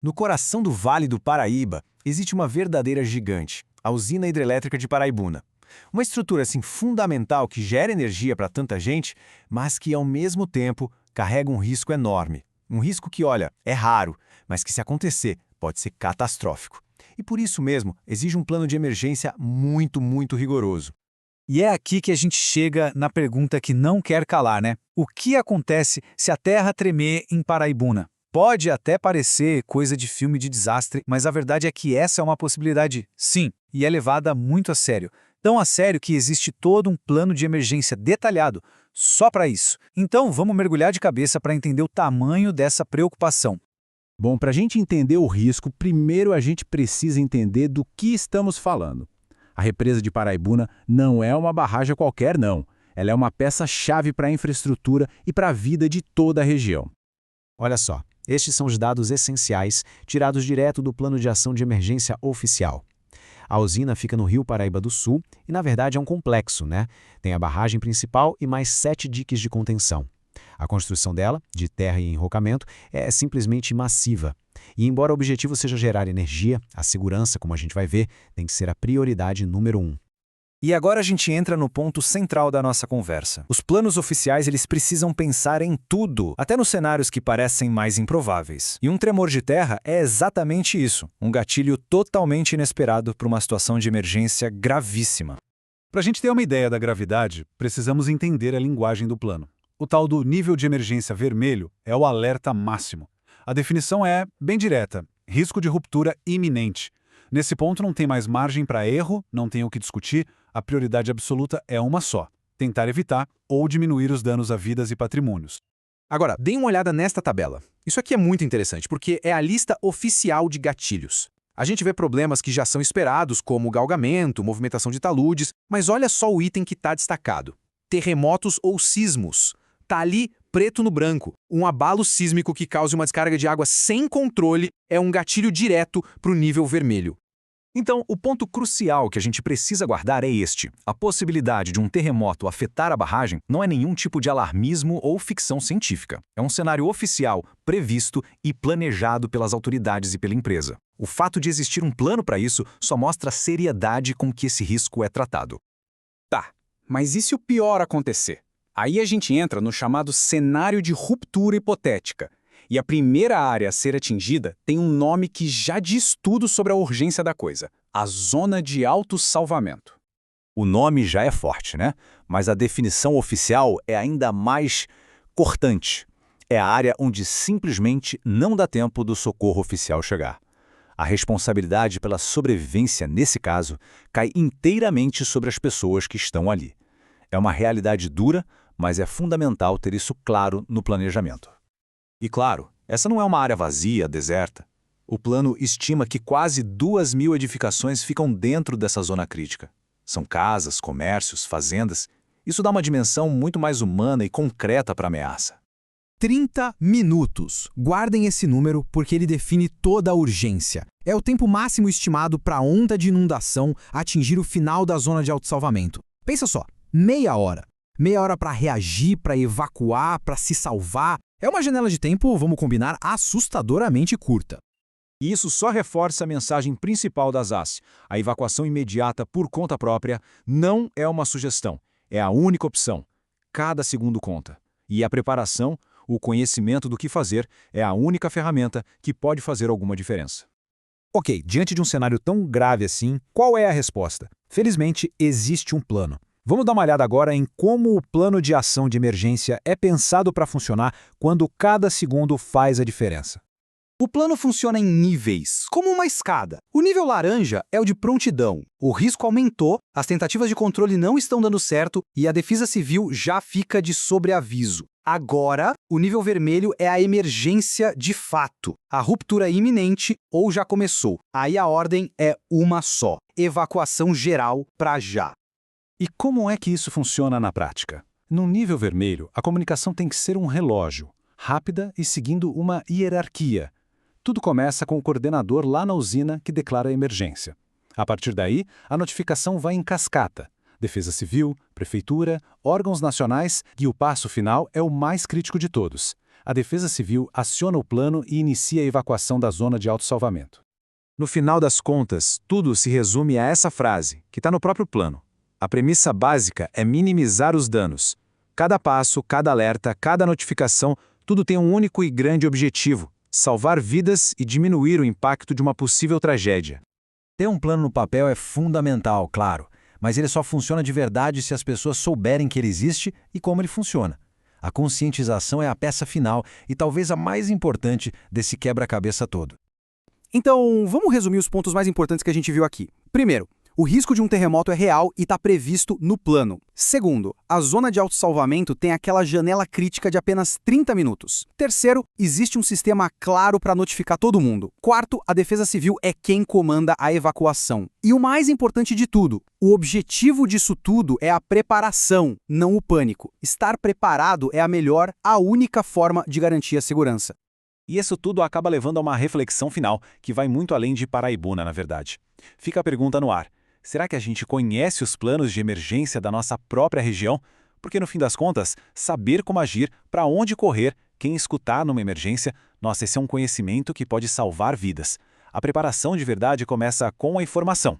No coração do Vale do Paraíba, existe uma verdadeira gigante, a Usina Hidrelétrica de Paraibuna. Uma estrutura assim fundamental que gera energia para tanta gente, mas que ao mesmo tempo carrega um risco enorme. Um risco que, olha, é raro, mas que se acontecer pode ser catastrófico. E por isso mesmo, exige um plano de emergência muito rigoroso. E é aqui que a gente chega na pergunta que não quer calar, né? O que acontece se a Terra tremer em Paraibuna? Pode até parecer coisa de filme de desastre, mas a verdade é que essa é uma possibilidade, sim, e é levada muito a sério. Tão a sério que existe todo um plano de emergência detalhado só para isso. Então vamos mergulhar de cabeça para entender o tamanho dessa preocupação. Bom, para a gente entender o risco, primeiro a gente precisa entender do que estamos falando. A represa de Paraibuna não é uma barragem qualquer, não. Ela é uma peça-chave para a infraestrutura e para a vida de toda a região. Olha só, estes são os dados essenciais tirados direto do Plano de Ação de Emergência Oficial. A usina fica no Rio Paraíba do Sul e, na verdade, é um complexo, né? Tem a barragem principal e mais 7 diques de contenção. A construção dela, de terra e enrocamento, é simplesmente massiva. E embora o objetivo seja gerar energia, a segurança, como a gente vai ver, tem que ser a prioridade número 1. E agora a gente entra no ponto central da nossa conversa. Os planos oficiais eles precisam pensar em tudo, até nos cenários que parecem mais improváveis. E um tremor de terra é exatamente isso, um gatilho totalmente inesperado para uma situação de emergência gravíssima. Para a gente ter uma ideia da gravidade, precisamos entender a linguagem do plano. O tal do nível de emergência vermelho é o alerta máximo. A definição é bem direta, risco de ruptura iminente. Nesse ponto não tem mais margem para erro, não tem o que discutir, a prioridade absoluta é uma só: tentar evitar ou diminuir os danos a vidas e patrimônios. Agora, deem uma olhada nesta tabela. Isso aqui é muito interessante, porque é a lista oficial de gatilhos. A gente vê problemas que já são esperados, como galgamento, movimentação de taludes, mas olha só o item que está destacado: terremotos ou sismos. Tá ali preto no branco. Um abalo sísmico que cause uma descarga de água sem controle é um gatilho direto para o nível vermelho. Então, o ponto crucial que a gente precisa guardar é este. A possibilidade de um terremoto afetar a barragem não é nenhum tipo de alarmismo ou ficção científica. É um cenário oficial, previsto e planejado pelas autoridades e pela empresa. O fato de existir um plano para isso só mostra a seriedade com que esse risco é tratado. Tá, mas e se o pior acontecer? Aí a gente entra no chamado cenário de ruptura hipotética. E a primeira área a ser atingida tem um nome que já diz tudo sobre a urgência da coisa: a zona de autossalvamento. O nome já é forte, né? Mas a definição oficial é ainda mais cortante. É a área onde simplesmente não dá tempo do socorro oficial chegar. A responsabilidade pela sobrevivência, nesse caso, cai inteiramente sobre as pessoas que estão ali. É uma realidade dura, mas é fundamental ter isso claro no planejamento. E claro, essa não é uma área vazia, deserta. O plano estima que quase 2.000 edificações ficam dentro dessa zona crítica. São casas, comércios, fazendas. Isso dá uma dimensão muito mais humana e concreta para a ameaça. 30 minutos. Guardem esse número porque ele define toda a urgência. É o tempo máximo estimado para a onda de inundação atingir o final da zona de autossalvamento. Pensa só, meia hora. Meia hora para reagir, para evacuar, para se salvar. É uma janela de tempo, vamos combinar, assustadoramente curta. E isso só reforça a mensagem principal das AS. A evacuação imediata por conta própria não é uma sugestão, é a única opção. Cada segundo conta. E a preparação, o conhecimento do que fazer, é a única ferramenta que pode fazer alguma diferença. Ok, diante de um cenário tão grave assim, qual é a resposta? Felizmente, existe um plano. Vamos dar uma olhada agora em como o plano de ação de emergência é pensado para funcionar quando cada segundo faz a diferença. O plano funciona em níveis, como uma escada. O nível laranja é o de prontidão. O risco aumentou, as tentativas de controle não estão dando certo e a Defesa Civil já fica de sobreaviso. Agora, o nível vermelho é a emergência de fato. A ruptura iminente ou já começou. Aí a ordem é uma só: evacuação geral para já. E como é que isso funciona na prática? No nível vermelho, a comunicação tem que ser um relógio, rápida e seguindo uma hierarquia. Tudo começa com o coordenador lá na usina que declara a emergência. A partir daí, a notificação vai em cascata. Defesa Civil, Prefeitura, órgãos nacionais e o passo final é o mais crítico de todos: A Defesa Civil aciona o plano e inicia a evacuação da zona de autossalvamento. No final das contas, tudo se resume a essa frase, que está no próprio plano. A premissa básica é minimizar os danos. Cada passo, cada alerta, cada notificação, tudo tem um único e grande objetivo: salvar vidas e diminuir o impacto de uma possível tragédia. Ter um plano no papel é fundamental, claro, mas ele só funciona de verdade se as pessoas souberem que ele existe e como ele funciona. A conscientização é a peça final e talvez a mais importante desse quebra-cabeça todo. Então, vamos resumir os pontos mais importantes que a gente viu aqui. Primeiro, o risco de um terremoto é real e está previsto no plano. Segundo, a zona de autossalvamento tem aquela janela crítica de apenas 30 minutos. Terceiro, existe um sistema claro para notificar todo mundo. Quarto, a Defesa Civil é quem comanda a evacuação. E o mais importante de tudo, o objetivo disso tudo é a preparação, não o pânico. Estar preparado é a única forma de garantir a segurança. E isso tudo acaba levando a uma reflexão final, que vai muito além de Paraibuna, na verdade. Fica a pergunta no ar: será que a gente conhece os planos de emergência da nossa própria região? Porque, no fim das contas, saber como agir, para onde correr, quem escutar numa emergência, nossa, esse é um conhecimento que pode salvar vidas. A preparação de verdade começa com a informação.